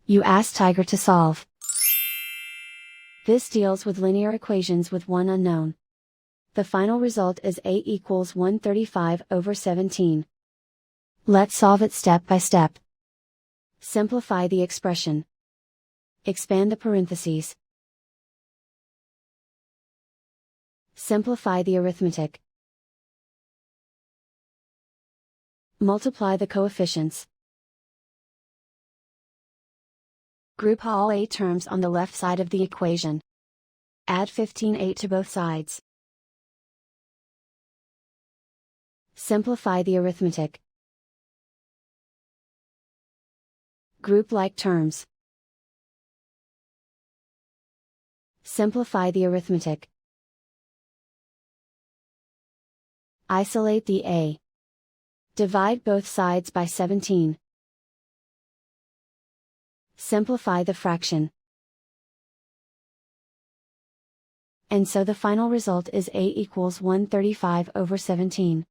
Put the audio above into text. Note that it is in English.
You ask Tiger to solve. This deals with linear equations with one unknown. The final result is A equals 135/17. Let's solve it step by step. Simplify the expression. Expand the parentheses. Simplify the arithmetic. Multiply the coefficients. Group all A terms on the left side of the equation. Add 15/8 to both sides. Simplify the arithmetic. Group like terms. Simplify the arithmetic. Isolate the A. Divide both sides by 17. Simplify the fraction. And so the final result is A equals 135/17.